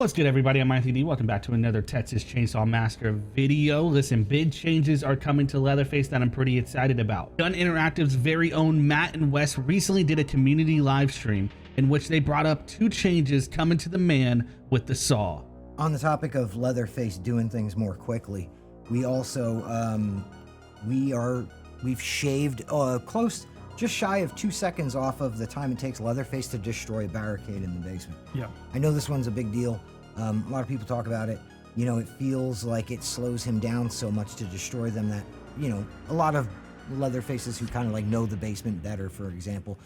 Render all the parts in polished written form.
What's good, everybody? I'm IAnthonyD. Welcome back to another Texas Chain Saw Massacre video. Listen, big changes are coming to Leatherface that I'm pretty excited about. Gun Interactive's very own Matt and Wes recently did a community live stream in which they brought up 2 changes coming to the man with the saw. On the topic of Leatherface doing things more quickly, we also we've shaved close, just shy of 2 seconds off of the time it takes Leatherface to destroy a barricade in the basement. Yeah. I know this one's a big deal. A lot of people talk about it. You know, it feels like it slows him down so much to destroy them that, you know, a lot of Leatherfaces who kind of like know the basement better, for example,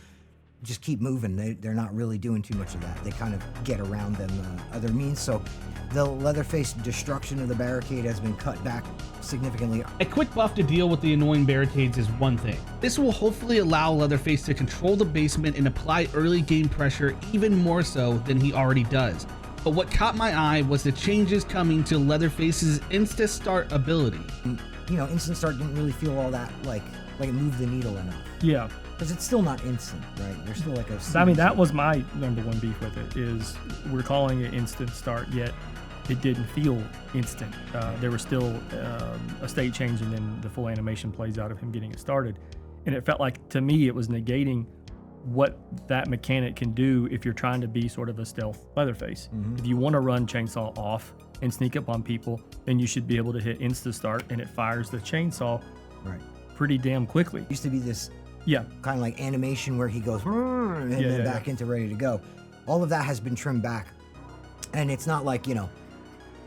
just keep moving. They're not really doing too much of that. They kind of get around them other means. So the Leatherface destruction of the barricade has been cut back significantly. A quick buff to deal with the annoying barricades is one thing. This will hopefully allow Leatherface to control the basement and apply early game pressure even more so than he already does. But what caught my eye was the changes coming to Leatherface's Insta Start ability. You know, Instant Start didn't really feel all that like it moved the needle enough. Yeah. Because it's still not instant, right? There's still like a... I mean, that was my #1 beef with it, is we're calling it instant start, yet it didn't feel instant. There was still a state change, and then the full animation plays out of him getting it started. And it felt like, to me, it was negating what that mechanic can do if you're trying to be sort of a stealth Leatherface. If you want to run chainsaw off and sneak up on people, then you should be able to hit insta start, and it fires the chainsaw pretty damn quickly. Used to be this kind of like animation where he goes and then back into ready to go. All of that has been trimmed back, and it's not like, you know,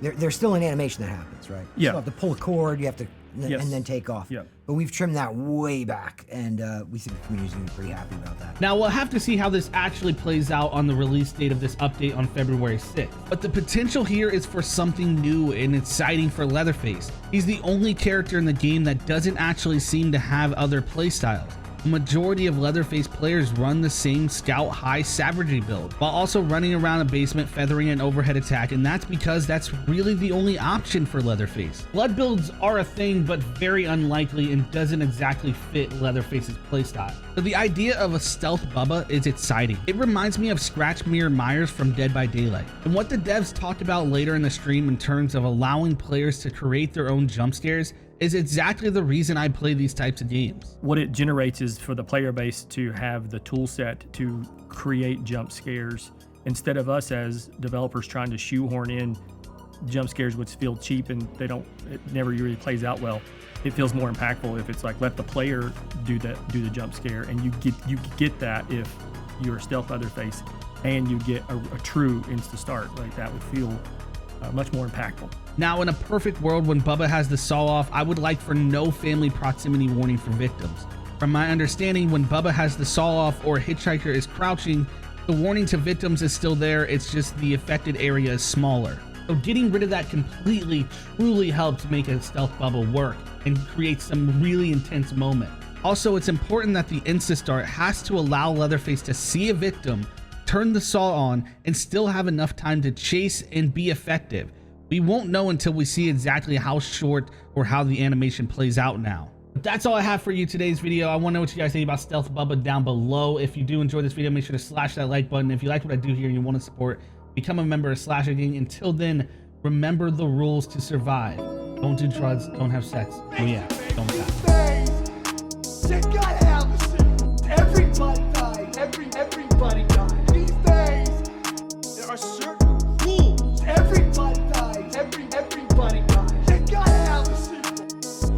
there's still an animation that happens, right? Yeah. You have to pull a cord, you have to and then take off. Yeah. But we've trimmed that way back, and we think the community's gonna be pretty happy about that. Now, we'll have to see how this actually plays out on the release date of this update on February 6th. But the potential here is for something new and exciting for Leatherface. He's the only character in the game that doesn't actually seem to have other playstyles. The majority of Leatherface players run the same scout high savagery build, while also running around a basement feathering an overhead attack, and that's because that's really the only option for Leatherface. Blood builds are a thing, but very unlikely and doesn't exactly fit Leatherface's playstyle. So the idea of a stealth Bubba is exciting. It reminds me of Scratch Mirror Myers from Dead by Daylight. And what the devs talked about later in the stream in terms of allowing players to create their own jump scares is exactly the reason I play these types of games. What it generates is for the player base to have the tool set to create jump scares, instead of us as developers trying to shoehorn in jump scares which feel cheap and it never really plays out well. It feels more impactful if it's like, let the player do the jump scare, and you get that if you're a stealth Leatherface, and you get a true insta start. Like, that would feel much more impactful. Now, in a perfect world, when Bubba has the saw off, I would like for no family proximity warning for victims. From my understanding, when Bubba has the saw off or a hitchhiker is crouching, the warning to victims is still there, it's just the affected area is smaller. So getting rid of that completely truly helps make a stealth Bubba work and create some really intense moment. Also, it's important that the insta start has to allow Leatherface to see a victim, turn the saw on, and still have enough time to chase and be effective. We won't know until we see exactly how short or how the animation plays out now. But that's all I have for you today's video. I want to know what you guys think about Stealth Bubba down below. If you do enjoy this video, make sure to slash that like button. If you like what I do here and you want to support, become a member of Slasher Gang. Until then, remember the rules to survive. Don't do drugs, don't have sex. Oh yeah, don't die. You gotta have a seat. Everybody dies. Everybody dies. These days, there are certain rules. Everybody dies. Everybody dies. You gotta have a seat.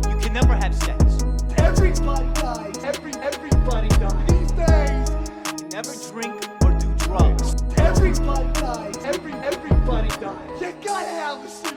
You can never have sex. Everybody dies. Everybody dies. These days, You can never drink or do drugs. everybody dies. Everybody dies. You gotta have a seat.